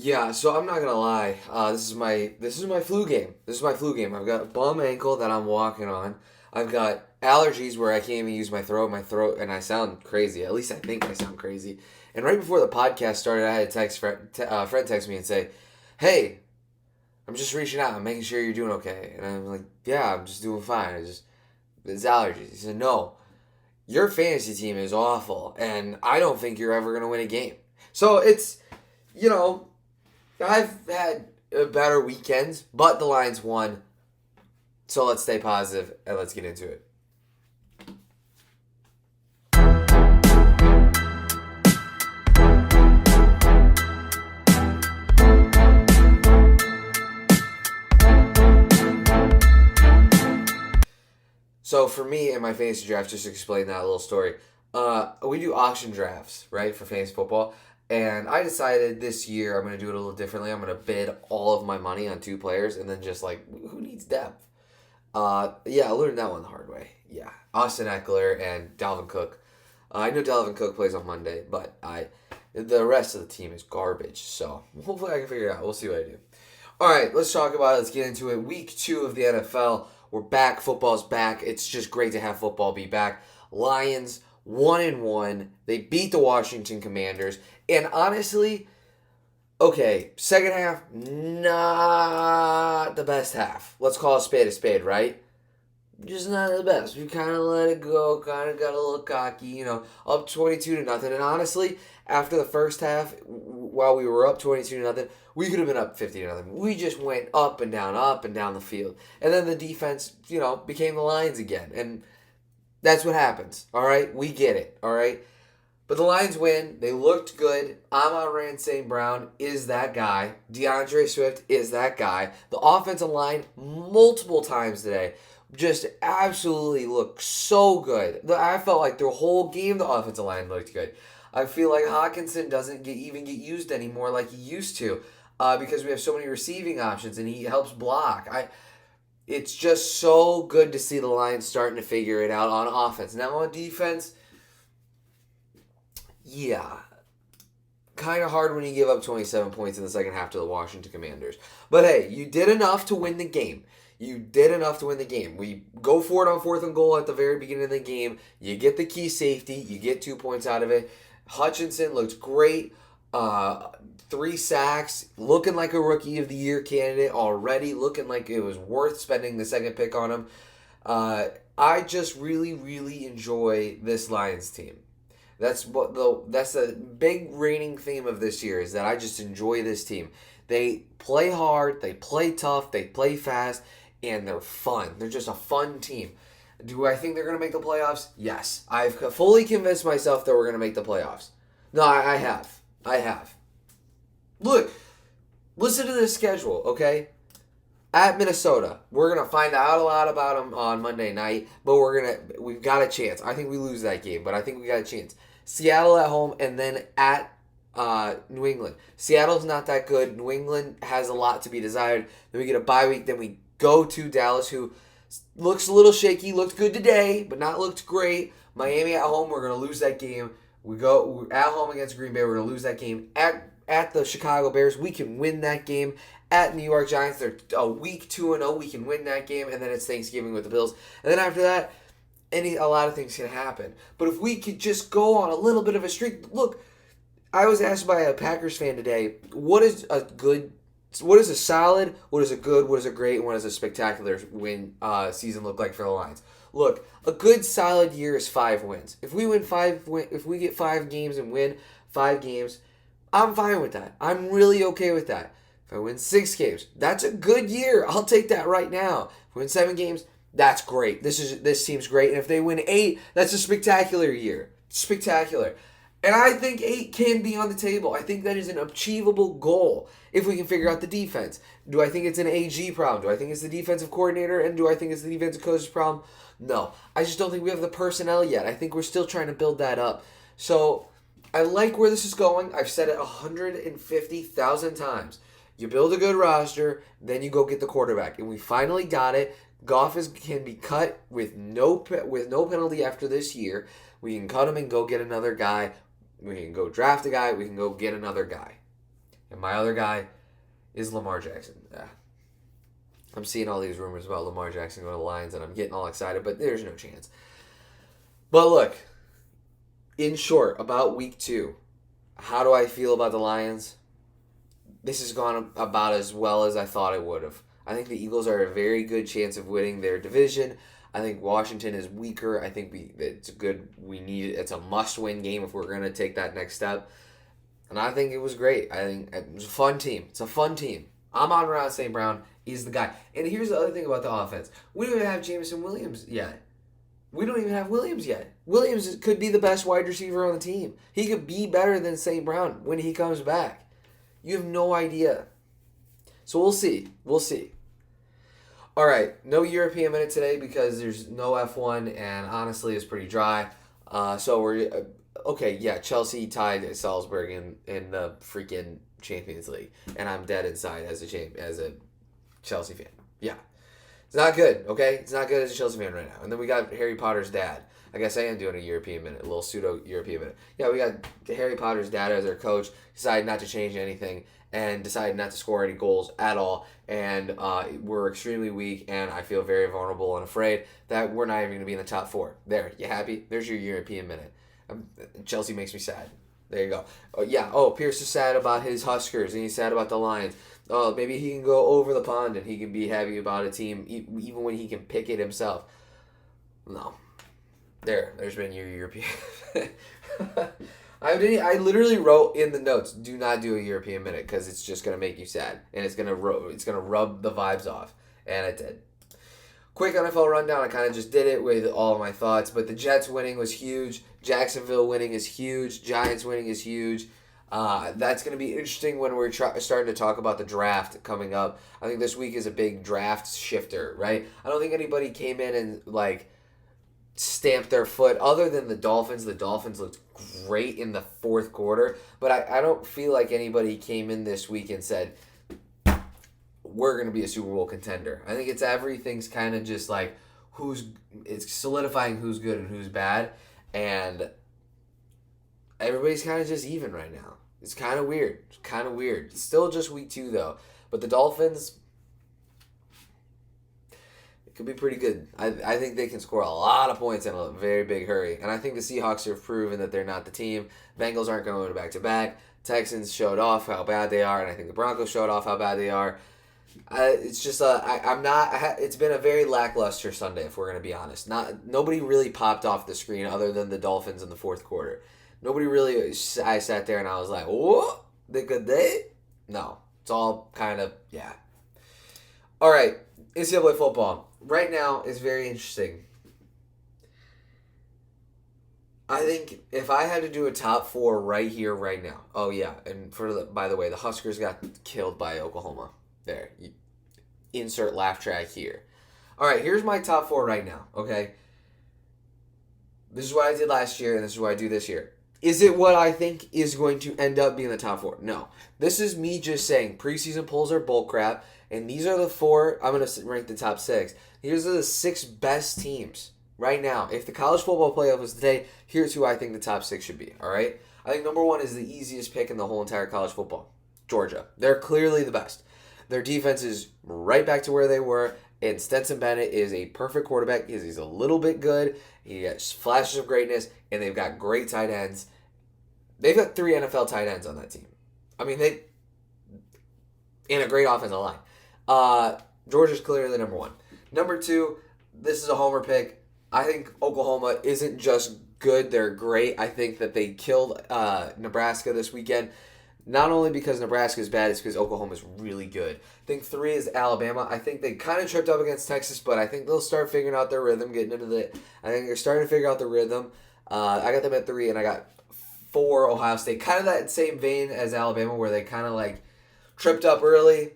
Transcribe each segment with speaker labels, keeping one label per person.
Speaker 1: Yeah, so I'm not gonna lie. This is my flu game. This is my flu game. I've got a bum ankle that I'm walking on. I've got allergies where I can't even use my throat. And I sound crazy. At least I think I sound crazy. And right before the podcast started, I had a friend text me and say, "Hey, I'm just reaching out. I'm making sure you're doing okay." And I'm like, "Yeah, I'm just doing fine. It's allergies." He said, "No, your fantasy team is awful, and I don't think you're ever gonna win a game." So you know. I've had better weekends, but the Lions won. So let's stay positive and let's get into it. So for me and my fantasy draft, just to explain that little story, we do auction drafts, right, for fantasy football. And I decided this year I'm going to do it a little differently. I'm going to bid all of my money on two players and then just like, who needs depth? Yeah, I learned that one the hard way. Yeah, Austin Eckler and Dalvin Cook. I know Dalvin Cook plays on Monday, but the rest of the team is garbage. So hopefully I can figure it out. We'll see what I do. All right, let's talk about it. Let's get into it. Week 2 of the NFL. We're back. Football's back. It's just great to have football be back. Lions 1-1. They beat the Washington Commanders, and honestly, okay, second half, not the best half. Let's call a spade, right? Just not the best. We kind of let it go, kind of got a little cocky, up 22-0. And honestly, after the first half, while we were up 22-0, we could have been up 50-0. We just went up and down the field. And then the defense, became the Lions again. And that's what happens, all right? We get it, all right? But the Lions win. They looked good. Amon-Ra St. Brown is that guy. DeAndre Swift is that guy. The offensive line, multiple times today, just absolutely looked so good. I felt like the whole game the offensive line looked good. I feel like Hawkinson doesn't even get used anymore like he used to because we have so many receiving options and he helps block. It's just so good to see the Lions starting to figure it out on offense. Now on defense, yeah, kind of hard when you give up 27 points in the second half to the Washington Commanders. But hey, you did enough to win the game. We go for it on 4th and goal at the very beginning of the game. You get the key safety. You get 2 points out of it. Hutchinson looked great. 3 sacks. Looking like a Rookie of the Year candidate already. Looking like it was worth spending the second pick on him. I just really, really enjoy this Lions team. That's the big reigning theme of this year is that I just enjoy this team. They play hard, they play tough, they play fast, and they're fun. They're just a fun team. Do I think they're going to make the playoffs? Yes. I've fully convinced myself that we're going to make the playoffs. No, I have. Look, listen to this schedule, okay? At Minnesota, we're going to find out a lot about them on Monday night, but we've got a chance. I think we lose that game, but I think we got a chance. Seattle at home, and then at New England. Seattle's not that good. New England has a lot to be desired. Then we get a bye week. Then we go to Dallas, who looks a little shaky. Looked good today, but not looked great. Miami at home, we're going to lose that game. We're at home against Green Bay. We're going to lose that game. At the Chicago Bears, we can win that game. At New York Giants, they're a week 2-0. We can win that game, and then it's Thanksgiving with the Bills. And then after that, a lot of things can happen. But if we could just go on a little bit of a streak, look, I was asked by a Packers fan today, what is a solid, what is a good, what is a great, and what does a spectacular season look like for the Lions? Look, a good solid year is 5 wins. If we get 5 games and win 5 games, I'm fine with that. I'm really okay with that. If I win 6 games, that's a good year. I'll take that right now. If we win 7 games, that's great. This team's great. And if they win 8, that's a spectacular year. Spectacular. And I think 8 can be on the table. I think that is an achievable goal if we can figure out the defense. Do I think it's an AG problem? Do I think it's the defensive coordinator? And do I think it's the defensive coach's problem? No. I just don't think we have the personnel yet. I think we're still trying to build that up. So I like where this is going. I've said it 150,000 times. You build a good roster, then you go get the quarterback. And we finally got it. Goff can be cut with no penalty after this year. We can cut him and go get another guy. We can go draft a guy. We can go get another guy. And my other guy is Lamar Jackson. Yeah. I'm seeing all these rumors about Lamar Jackson going to the Lions, and I'm getting all excited, but there's no chance. But look, in short, about week 2, how do I feel about the Lions? This has gone about as well as I thought it would have. I think the Eagles are a very good chance of winning their division. I think Washington is weaker. I think it's good. It's a must-win game if we're going to take that next step. And I think it was great. I think it was a fun team. It's a fun team. Amon-Ra St. Brown is the guy. And here's the other thing about the offense. We don't even have Jameson Williams yet. We don't even have Williams yet. Williams could be the best wide receiver on the team. He could be better than St. Brown when he comes back. You have no idea. So we'll see. We'll see. All right. No European minute today because there's no F1, and honestly, it's pretty dry. So we're... Okay, yeah, Chelsea tied Salzburg in the freaking Champions League, and I'm dead inside as a Chelsea fan. Yeah. It's not good, okay? It's not good as a Chelsea fan right now. And then we got Harry Potter's dad. I guess I am doing a European minute, a little pseudo-European minute. Yeah, we got Harry Potter's dad as our coach, decided not to change anything, and decided not to score any goals at all. And we're extremely weak, and I feel very vulnerable and afraid that we're not even going to be in the top 4. There, you happy? There's your European minute. Chelsea makes me sad. There you go. Pierce is sad about his Huskers, and he's sad about the Lions. Oh, maybe he can go over the pond and he can be happy about a team even when he can pick it himself. No. There's been your European. I literally wrote in the notes, do not do a European minute because it's just going to make you sad. And it's going to rub the vibes off. And it did. Quick NFL rundown. I kind of just did it with all of my thoughts. But the Jets winning was huge. Jacksonville winning is huge. Giants winning is huge. That's going to be interesting when we're starting to talk about the draft coming up. I think this week is a big draft shifter, right? I don't think anybody came in and, stamped their foot other than the Dolphins. The Dolphins looked great in the fourth quarter. But I don't feel like anybody came in this week and said, we're going to be a Super Bowl contender. I think everything's kind of just it's solidifying who's good and who's bad. And everybody's kind of just even right now. It's kind of weird. It's still just week 2, though. But the Dolphins, it could be pretty good. I think they can score a lot of points in a very big hurry. And I think the Seahawks have proven that they're not the team. Bengals aren't going to win back-to-back. Texans showed off how bad they are, and I think the Broncos showed off how bad they are. It's just it's been a very lackluster Sunday, if we're going to be honest. Nobody really popped off the screen other than the Dolphins in the fourth quarter. Nobody really. I sat there and I was like, "What? Good day?" No, it's all kind of yeah. All right, NCAA football right now is very interesting. I think if I had to do a top 4 right here, right now. Oh yeah, and by the way, the Huskers got killed by Oklahoma. There, insert laugh track here. All right, here's my top 4 right now. Okay, this is what I did last year, and this is what I do this year. Is it what I think is going to end up being the top 4? No. This is me just saying preseason polls are bullcrap, and these are the 4. I'm going to rank the top 6. These are the 6 best teams right now. If the college football playoff was today, here's who I think the top 6 should be. All right? I think number 1 is the easiest pick in the whole entire college football. Georgia. They're clearly the best. Their defense is right back to where they were, and Stetson Bennett is a perfect quarterback because he's a little bit good. He has flashes of greatness, and they've got great tight ends. They've got 3 NFL tight ends on that team. I mean, and a great offensive line. Georgia's clearly the number 1. Number 2, this is a homer pick. I think Oklahoma isn't just good, they're great. I think that they killed Nebraska this weekend. Not only because Nebraska is bad, it's because Oklahoma is really good. I think 3 is Alabama. I think they kind of tripped up against Texas, but I think they'll start figuring out their rhythm, I think they're starting to figure out the rhythm. I got them at 3, and I got 4 Ohio State. Kind of that same vein as Alabama, where they kind of tripped up early,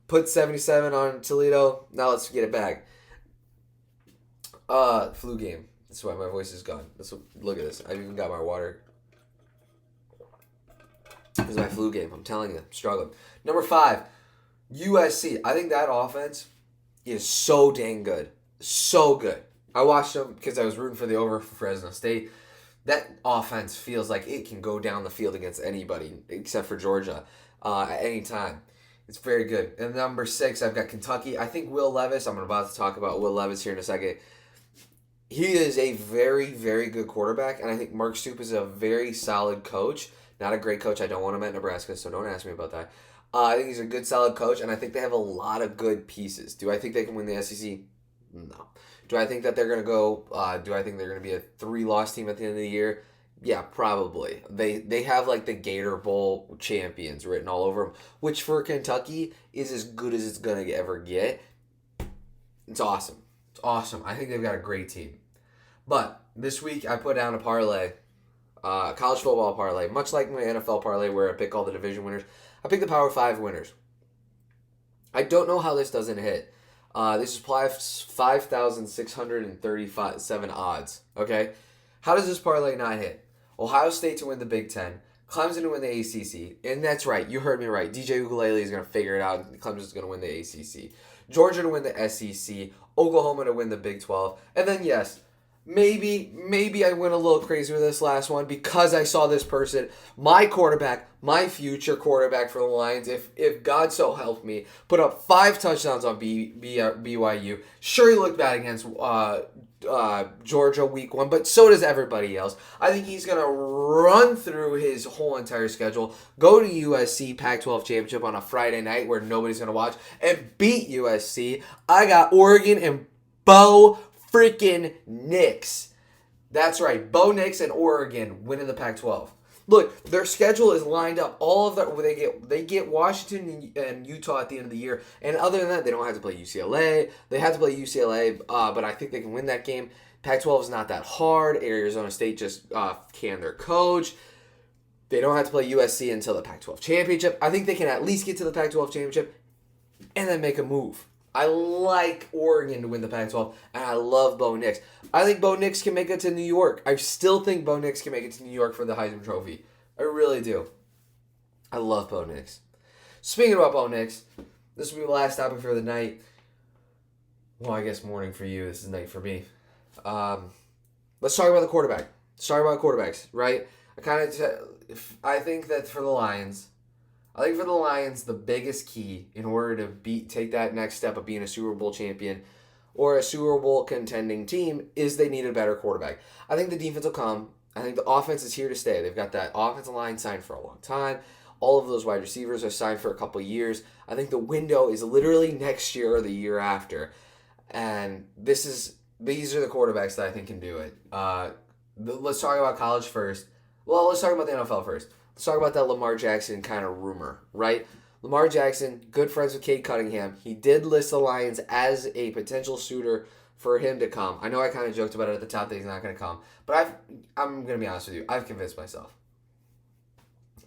Speaker 1: put 77 on Toledo. Now let's get it back. Flu game. That's why my voice is gone. Look at this. I even got my water. This is my flu game. I'm telling you, I'm struggling. Number 5, USC. I think that offense is so dang good. So good. I watched them because I was rooting for the over for Fresno State. That offense feels like it can go down the field against anybody except for Georgia. at any time. It's very good. And number 6, I've got Kentucky. I think Will Levis, I'm about to talk about Will Levis here in a second. He is a very, very good quarterback, and I think Mark Stoops is a very solid coach. Not a great coach. I don't want him at Nebraska, so don't ask me about that. I think he's a good, solid coach, and I think they have a lot of good pieces. Do I think they can win the SEC? No. Do I think that they're going to go, do I think they're going to be a 3-loss team at the end of the year? Yeah, probably. They have like the Gator Bowl champions written all over them, which for Kentucky is as good as it's going to ever get. It's awesome. It's awesome. I think they've got a great team. But this week I put down a parlay, college football parlay, much like my NFL parlay where I pick all the division winners. I pick the Power 5 winners. I don't know how this doesn't hit. This is 5,637 odds. Okay? How does this parlay not hit? Ohio State to win the Big Ten. Clemson to win the ACC. And that's right. You heard me right. DJ Ukulele is going to figure it out. Clemson is going to win the ACC. Georgia to win the SEC. Oklahoma to win the Big 12. And then, yes, maybe I went a little crazy with this last one because I saw this person, my quarterback, my future quarterback for the Lions, if God so helped me, put up 5 touchdowns on BYU. Sure, he looked bad against Georgia week 1, but so does everybody else. I think he's going to run through his whole entire schedule, go to USC Pac-12 Championship on a Friday night where nobody's going to watch, and beat USC. I got Oregon and Bo freaking Nix. That's right. Bo Nix and Oregon winning the Pac-12. Look, their schedule is lined up. All of that they get Washington and Utah at the end of the year, and other than that, they don't have to play UCLA. They have to play UCLA, but I think they can win that game. Pac-12 is not that hard. Arizona State just canned their coach. They don't have to play USC until the Pac-12 championship. I think they can at least get to the Pac-12 championship and then make a move. I like Oregon to win the Pac-12, and I love Bo Nix. I think Bo Nix can make it to New York. I still think Bo Nix can make it to New York for the Heisman Trophy. I really do. I love Bo Nix. Speaking about Bo Nix, this will be the last topic for the night. Well, I guess morning for you. This is night for me. Let's talk about the quarterback. Let's talk about quarterbacks, right? I think that for the Lions, the biggest key in order to take that next step of being a Super Bowl champion or a Super Bowl contending team is they need a better quarterback. I think the defense will come. I think the offense is here to stay. They've got that offensive line signed for a long time. All of those wide receivers are signed for a couple of years. I think the window is literally next year or the year after. And these are the quarterbacks that I think can do it. Let's talk about college first. Well, let's talk about the NFL first. Let's talk about that Lamar Jackson kind of rumor, right? Lamar Jackson, good friends with Cade Cunningham. He did list the Lions as a potential suitor for him to come. I know I kind of joked about it at the top that he's not going to come, but I'm going to be honest with you. I've convinced myself.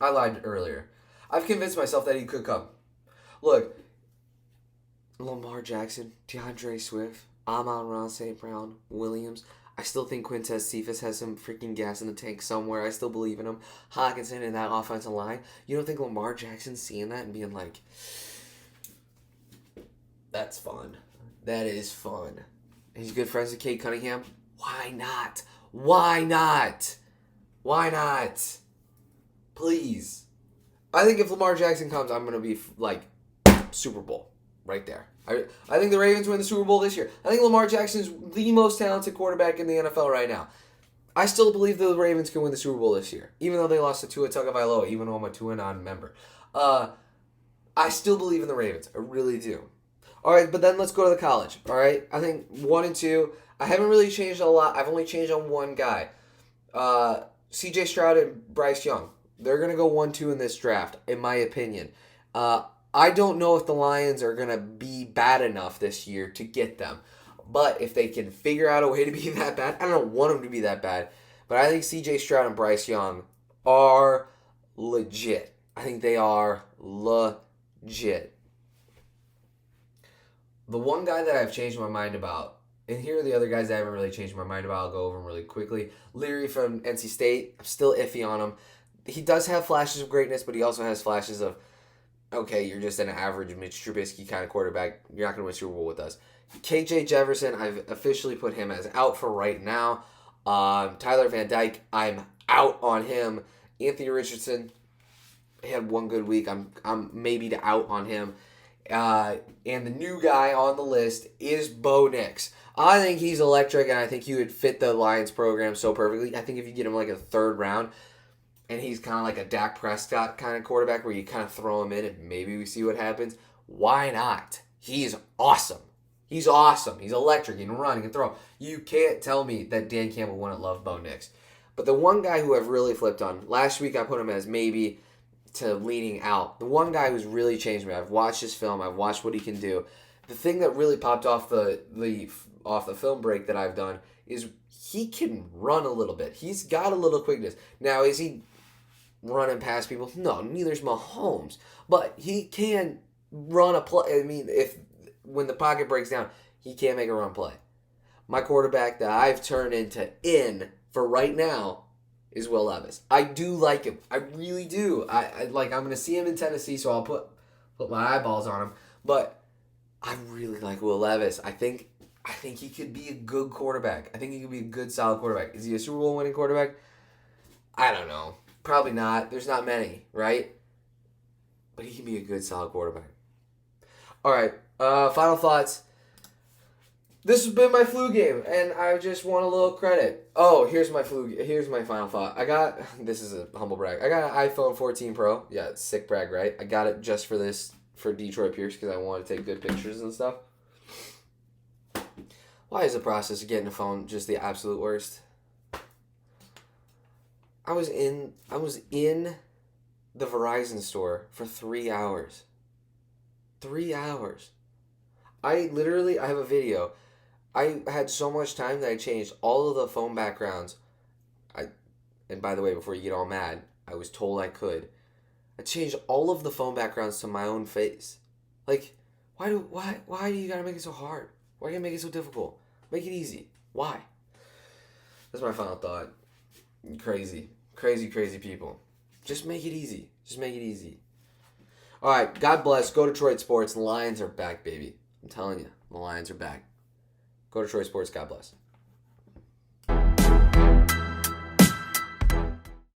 Speaker 1: I lied earlier. I've convinced myself that he could come. Look, Lamar Jackson, DeAndre Swift, Amon-Ra St. Brown, Williams. I still think Quintez Cephas has some freaking gas in the tank somewhere. I still believe in him. Hawkinson in that offensive line. You don't think Lamar Jackson's seeing that and being like, that's fun. That is fun. He's good friends with Cade Cunningham. Why not? Why not? Why not? Please. I think if Lamar Jackson comes, I'm going to be like Super Bowl right there. I think the Ravens win the Super Bowl this year. I think Lamar Jackson is the most talented quarterback in the NFL right now. I still believe the Ravens can win the Super Bowl this year, even though they lost to Tua Tagovailoa, even though I'm a Tua non-member. I still believe in the Ravens. I really do. All right, but then let's go to the college. All right, I think 1 and 2. I haven't really changed a lot. I've only changed on one guy. C.J. Stroud and Bryce Young. They're going to go 1-2 in this draft, in my opinion. I don't know if the Lions are going to be bad enough this year to get them. But if they can figure out a way to be that bad, I don't want them to be that bad. But I think C.J. Stroud and Bryce Young are legit. I think they are legit. The one guy that I've changed my mind about, and here are the other guys that I haven't really changed my mind about. I'll go over them really quickly. Leary from NC State, I'm still iffy on him. He does have flashes of greatness, but he also has flashes of, okay, you're just an average Mitch Trubisky kind of quarterback. You're not going to win Super Bowl with us. KJ Jefferson, I've officially put him as out for right now. Tyler Van Dyke, I'm out on him. Anthony Richardson, he had one good week. I'm maybe out on him. And the new guy on the list is Bo Nix. I think he's electric, and I think he would fit the Lions program so perfectly. I think if you get him like a third round, and he's kind of like a Dak Prescott kind of quarterback where you kind of throw him in and maybe we see what happens. Why not? He's awesome. He's awesome. He's electric. He can run. He can throw. You can't tell me that Dan Campbell wouldn't love Bo Nix. But the one guy who I've really flipped on, last week I put him as maybe to leaning out. The one guy who's really changed me. I've watched his film. I've watched what he can do. The thing that really popped off the film break that I've done is he can run a little bit. He's got a little quickness. Now, is he running past people? No, neither's Mahomes. But he can run a play. I mean, when the pocket breaks down, he can't make a run play. My quarterback that I've turned into for right now is Will Levis. I do like him. I really do. I'm going to see him in Tennessee, so I'll put my eyeballs on him. But I really like Will Levis. I think he could be a good quarterback. I think he could be a good, solid quarterback. Is he a Super Bowl winning quarterback? I don't know. Probably not. There's not many, right? But he can be a good, solid quarterback. All right. Final thoughts. This has been my flu game, and I just want a little credit. Oh, here's my final thought. This is a humble brag. I got an iPhone 14 Pro. Yeah, it's sick brag, right? I got it just for Detroit Pierce because I want to take good pictures and stuff. Why is the process of getting a phone just the absolute worst? I was in the Verizon store for 3 hours. 3 hours. I have a video. I had so much time that I changed all of the phone backgrounds. And by the way, before you get all mad, I was told I could. I changed all of the phone backgrounds to my own face. Like, why do you gotta make it so hard? Why do you make it so difficult? Make it easy. Why? That's my final thought. Crazy people. Just make it easy. All right, God bless. Go Detroit Sports. The Lions are back, baby. I'm telling you, the Lions are back. Go Detroit Sports. God bless.